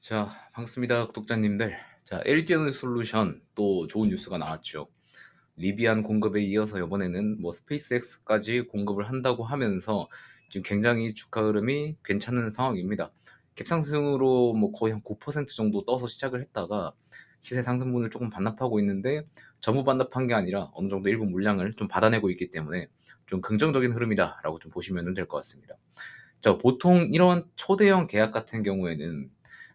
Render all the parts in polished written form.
자, 반갑습니다, 구독자님들. 자, LG에너지솔루션 또 좋은 뉴스가 나왔죠. 리비안 공급에 이어서 이번에는 뭐 스페이스X까지 공급을 한다고 하면서 지금 굉장히 주가 흐름이 괜찮은 상황입니다. 갭상승으로 뭐 거의 한 9% 정도 떠서 시작을 했다가 시세 상승분을 조금 반납하고 있는데, 전부 반납한 게 아니라 어느 정도 일부 물량을 좀 받아내고 있기 때문에 좀 긍정적인 흐름이다라고 좀 보시면 될 것 같습니다. 자, 보통 이런 초대형 계약 같은 경우에는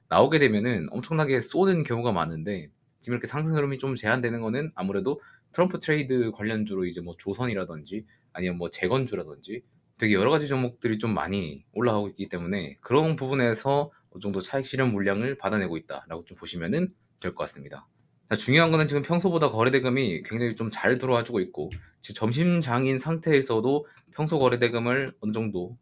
나오게 되면은 엄청나게 쏘는 경우가 많은데, 지금 이렇게 상승 흐름이 좀 제한되는 거는 아무래도 트럼프 트레이드 관련주로 이제 뭐 조선이라든지 아니면 뭐 재건주라든지 되게 여러 가지 종목들이 좀 많이 올라가고 있기 때문에, 그런 부분에서 어느 정도 차익 실현 물량을 받아내고 있다라고 좀 보시면은 될 것 같습니다. 자, 중요한 거는 지금 평소보다 거래 대금이 굉장히 좀 잘 들어와 주고 있고, 지금 점심장인 상태에서도 평소 거래 대금을 어느 정도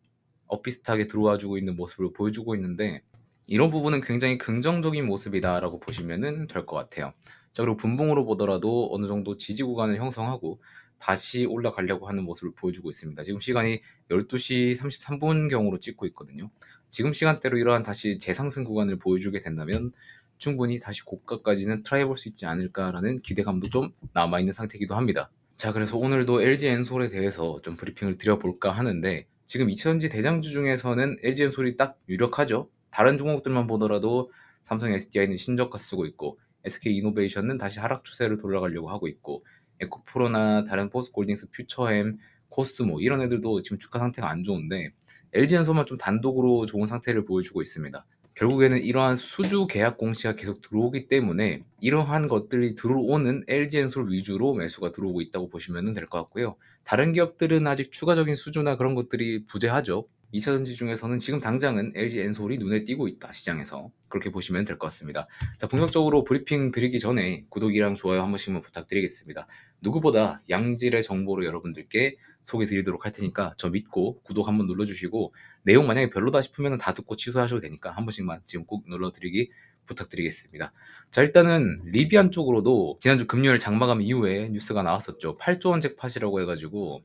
비슷하게 들어와 주고 있는 모습을 보여주고 있는데, 이런 부분은 굉장히 긍정적인 모습이다라고 보시면 될 것 같아요. 자, 그리고 분봉으로 보더라도 어느 정도 지지 구간을 형성하고 다시 올라가려고 하는 모습을 보여주고 있습니다. 지금 시간이 12시 33분경으로 찍고 있거든요. 지금 시간대로 이러한 다시 재상승 구간을 보여주게 된다면 충분히 다시 고가까지는 트라이 해볼 수 있지 않을까라는 기대감도 좀 남아있는 상태이기도 합니다. 자, 그래서 오늘도 LG엔솔에 대해서 좀 브리핑을 드려볼까 하는데, 지금 2차전지 대장주 중에서는 LG엔솔이 딱 유력하죠. 다른 종목들만 보더라도 삼성 SDI는 신저가 쓰고 있고, SK이노베이션은 다시 하락 추세를 돌아가려고 하고 있고, 에코프로나 다른 포스골딩스, 퓨처엠, 코스모 이런 애들도 지금 주가 상태가 안 좋은데, LG엔솔만 좀 단독으로 좋은 상태를 보여주고 있습니다. 결국에는 이러한 수주 계약 공시가 계속 들어오기 때문에 이러한 것들이 들어오는 LG엔솔 위주로 매수가 들어오고 있다고 보시면 될 것 같고요. 다른 기업들은 아직 추가적인 수주나 그런 것들이 부재하죠. 2차전지 중에서는 지금 당장은 LG엔솔이 눈에 띄고 있다, 시장에서. 그렇게 보시면 될 것 같습니다. 자, 본격적으로 브리핑 드리기 전에 구독이랑 좋아요 한 번씩만 부탁드리겠습니다. 누구보다 양질의 정보로 여러분들께 소개 드리도록 할 테니까 저 믿고 구독 한번 눌러주시고, 내용 만약에 별로다 싶으면 다 듣고 취소하셔도 되니까 한 번씩만 지금 꼭 눌러드리기 부탁드리겠습니다. 자, 일단은 리비안 쪽으로도 지난주 금요일 장마감 이후에 뉴스가 나왔었죠. 8조 원 잭팟이라고 해가지고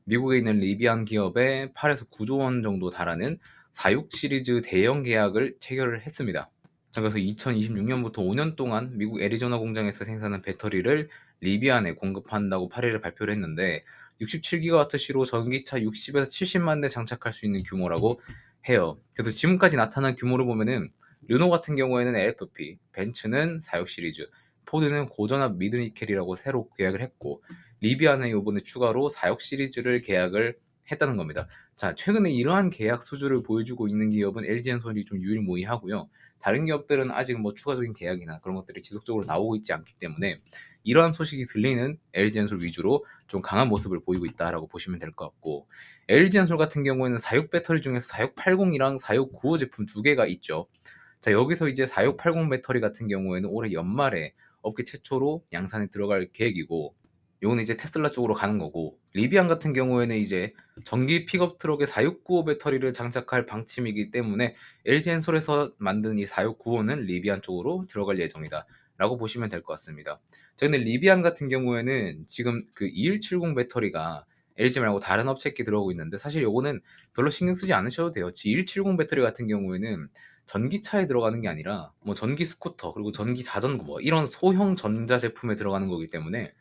미국에 있는 리비안 기업에 8에서 9조 원 정도 달하는 46 시리즈 대형 계약을 체결을 했습니다. 자, 그래서 2026년부터 5년 동안 미국 애리조나 공장에서 생산한 배터리를 리비안에 공급한다고 8일에 발표를 했는데, 67기가와트시로 전기차 60에서 70만 대 장착할 수 있는 규모라고 해요. 그래서 지금까지 나타난 규모를 보면은 르노 같은 경우에는 LFP, 벤츠는 46 시리즈, 포드는 고전압 미드니켈이라고 새로 계약을 했고, 리비안에 이번에 추가로 46 시리즈를 계약을 했다는 겁니다. 자, 최근에 이러한 계약 수주를 보여주고 있는 기업은 LG엔솔이 좀 유일무이하고요. 다른 기업들은 아직 뭐 추가적인 계약이나 그런 것들이 지속적으로 나오고 있지 않기 때문에 이러한 소식이 들리는 LG엔솔 위주로 좀 강한 모습을 보이고 있다라고 보시면 될 것 같고, LG엔솔 같은 경우에는 46 배터리 중에서 4680이랑 4695 제품 두 개가 있죠. 자, 여기서 이제 4680 배터리 같은 경우에는 올해 연말에 업계 최초로 양산에 들어갈 계획이고, 요거는 이제 테슬라 쪽으로 가는 거고, 리비안 같은 경우에는 이제 전기 픽업 트럭에 4695 배터리를 장착할 방침이기 때문에 LG엔솔에서 만든 이 4695는 리비안 쪽으로 들어갈 예정이다 라고 보시면 될 것 같습니다. 자, 근데 리비안 같은 경우에는 지금 그 2170 배터리가 LG 말고 다른 업체께 들어오고 있는데, 사실 요거는 별로 신경 쓰지 않으셔도 돼요. 2170 배터리 같은 경우에는 전기차에 들어가는 게 아니라 뭐 전기 스쿠터 그리고 전기 자전거 뭐 이런 소형 전자 제품에 들어가는 거기 때문에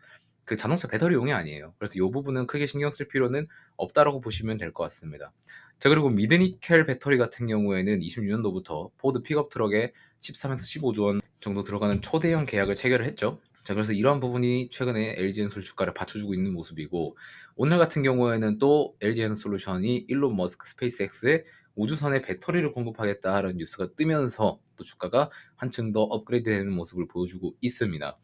그 자동차 배터리용이 아니에요. 그래서 이 부분은 크게 신경 쓸 필요는 없다라고 보시면 될 것 같습니다. 자, 그리고 미드니켈 배터리 같은 경우에는 26년도부터 포드 픽업 트럭에 13에서 15조 원 정도 들어가는 초대형 계약을 체결을 했죠. 자, 그래서 이러한 부분이 최근에 LG엔솔 주가를 받쳐주고 있는 모습이고, 오늘 같은 경우에는 또 LG엔솔루션이 일론 머스크 스페이스X에 우주선에 배터리를 공급하겠다는 뉴스가 뜨면서 또 주가가 한층 더 업그레이드되는 모습을 보여주고 있습니다.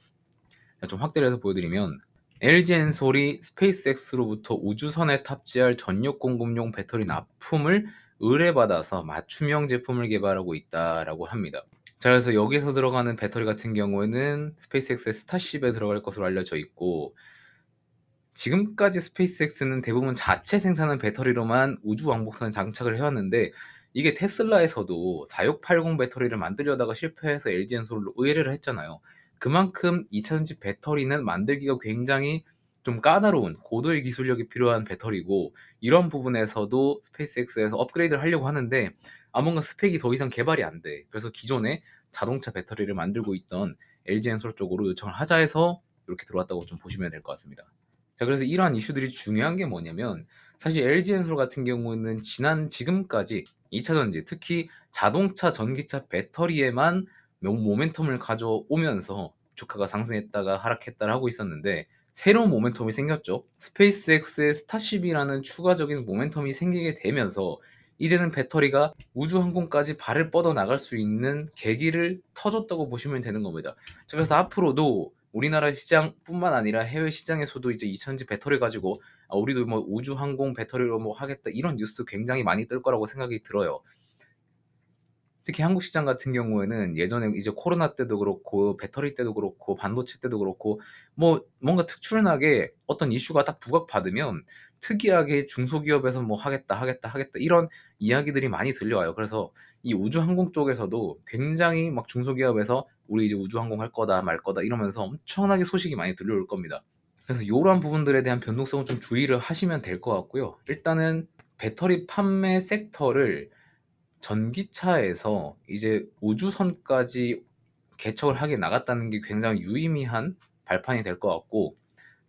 좀 확대를 해서 보여드리면, LG엔솔이 스페이스X로부터 우주선에 탑재할 전력 공급용 배터리 납품을 의뢰받아서 맞춤형 제품을 개발하고 있다라고 합니다. 자, 그래서 여기서 들어가는 배터리 같은 경우에는 스페이스X의 스타쉽에 들어갈 것으로 알려져 있고, 지금까지 스페이스X는 대부분 자체 생산한 배터리로만 우주 왕복선에 장착을 해왔는데, 이게 테슬라에서도 4680 배터리를 만들려다가 실패해서 LG엔솔로 의뢰를 했잖아요. 그만큼 2차전지 배터리는 만들기가 굉장히 좀 까다로운 고도의 기술력이 필요한 배터리고, 이런 부분에서도 스페이스X에서 업그레이드를 하려고 하는데 뭔가 스펙이 더 이상 개발이 안 돼. 그래서 기존에 자동차 배터리를 만들고 있던 LG엔솔 쪽으로 요청을 하자 해서 이렇게 들어왔다고 좀 보시면 될 것 같습니다. 자, 그래서 이러한 이슈들이 중요한 게 뭐냐면 사실 LG엔솔 같은 경우는 지금까지 2차 전지, 특히 자동차, 전기차 배터리에만 모멘텀을 가져오면서 주가가 상승했다가 하락했다를 하고 있었는데 새로운 모멘텀이 생겼죠. 스페이스X의 스타쉽이라는 추가적인 모멘텀이 생기게 되면서 이제는 배터리가 우주항공까지 발을 뻗어 나갈 수 있는 계기를 터줬다고 보시면 되는 겁니다. 자, 그래서 앞으로도 우리나라 시장뿐만 아니라 해외 시장에서도 이제 2000지 배터리 가지고 우리도 뭐 우주항공 배터리로 뭐 하겠다 이런 뉴스 굉장히 많이 뜰 거라고 생각이 들어요. 특히 한국 시장 같은 경우에는 예전에 이제 코로나 때도 그렇고 배터리 때도 그렇고 반도체 때도 그렇고 뭐 뭔가 특출나게 어떤 이슈가 딱 부각받으면 특이하게 중소기업에서 뭐 하겠다 이런 이야기들이 많이 들려와요. 그래서 이 우주항공 쪽에서도 굉장히 막 중소기업에서 우리 이제 우주항공 할 거다 말 거다 이러면서 엄청나게 소식이 많이 들려올 겁니다. 그래서 이러한 부분들에 대한 변동성은 좀 주의를 하시면 될 것 같고요. 일단은 배터리 판매 섹터를 전기차에서 이제 우주선까지 개척을 하게 나갔다는 게 굉장히 유의미한 발판이 될 것 같고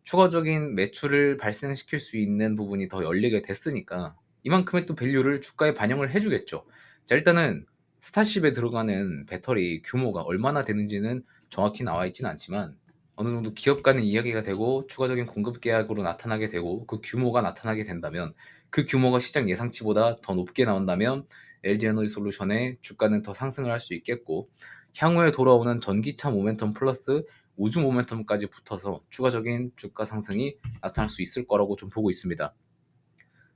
추가적인 매출을 발생시킬 수 있는 부분이 더 열리게 됐으니까 이만큼의 또 밸류를 주가에 반영을 해주겠죠. 자, 일단은 스타쉽에 들어가는 배터리 규모가 얼마나 되는지는 정확히 나와 있지는 않지만 어느 정도 기업 간의 이야기가 되고 추가적인 공급 계약으로 나타나게 되고 그 규모가 나타나게 된다면 그 규모가 시장 예상치보다 더 높게 나온다면 LG에너지솔루션의 주가는 더 상승을 할 수 있겠고 향후에 돌아오는 전기차 모멘텀 플러스 우주 모멘텀까지 붙어서 추가적인 주가 상승이 나타날 수 있을 거라고 좀 보고 있습니다.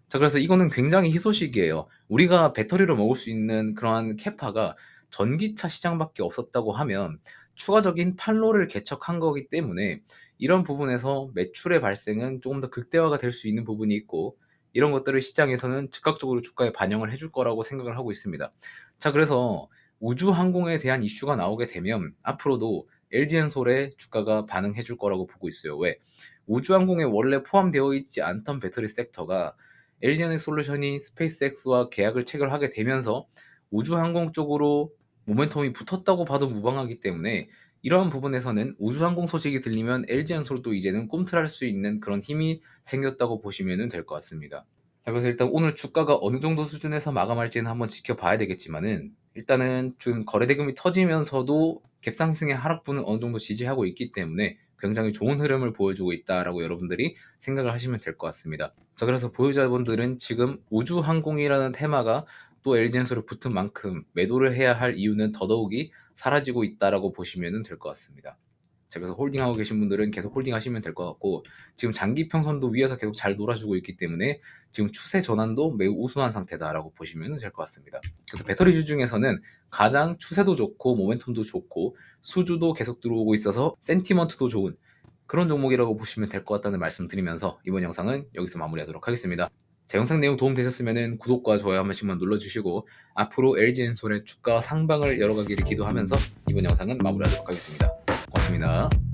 자, 그래서 이거는 굉장히 희소식이에요. 우리가 배터리로 먹을 수 있는 그러한 캐파가 전기차 시장밖에 없었다고 하면 추가적인 판로를 개척한 거기 때문에 이런 부분에서 매출의 발생은 조금 더 극대화가 될 수 있는 부분이 있고 이런 것들을 시장에서는 즉각적으로 주가에 반영을 해줄 거라고 생각을 하고 있습니다. 자, 그래서 우주항공에 대한 이슈가 나오게 되면 앞으로도 LG엔솔의 주가가 반응해 줄 거라고 보고 있어요. 왜? 우주항공에 원래 포함되어 있지 않던 배터리 섹터가 LG에너지솔루션이 스페이스X와 계약을 체결하게 되면서 우주항공 쪽으로 모멘텀이 붙었다고 봐도 무방하기 때문에 이러한 부분에서는 우주항공 소식이 들리면 LG엔솔도 이제는 꿈틀할 수 있는 그런 힘이 생겼다고 보시면 될 것 같습니다. 자, 그래서 일단 오늘 주가가 어느 정도 수준에서 마감할지는 한번 지켜봐야 되겠지만은 일단은 지금 거래대금이 터지면서도 갭상승의 하락분은 어느 정도 지지하고 있기 때문에 굉장히 좋은 흐름을 보여주고 있다라고 여러분들이 생각을 하시면 될 것 같습니다. 자, 그래서 보유자분들은 지금 우주항공이라는 테마가 또 LG엔솔에 붙은 만큼 매도를 해야 할 이유는 더더욱이 사라지고 있다라고 보시면 될 것 같습니다. 자, 그래서 홀딩하고 계신 분들은 계속 홀딩하시면 될 것 같고 지금 장기 평선도 위에서 계속 잘 놀아주고 있기 때문에 지금 추세 전환도 매우 우수한 상태다라고 보시면 될 것 같습니다. 그래서 배터리주 중에서는 가장 추세도 좋고 모멘텀도 좋고 수주도 계속 들어오고 있어서 센티먼트도 좋은 그런 종목이라고 보시면 될 것 같다는 말씀 드리면서 이번 영상은 여기서 마무리하도록 하겠습니다. 제 영상 내용 도움 되셨으면 구독과 좋아요 한 번씩만 눌러주시고 앞으로 LG엔솔의 주가 상방을 열어가기를 기도하면서 이번 영상은 마무리하도록 하겠습니다. 고맙습니다.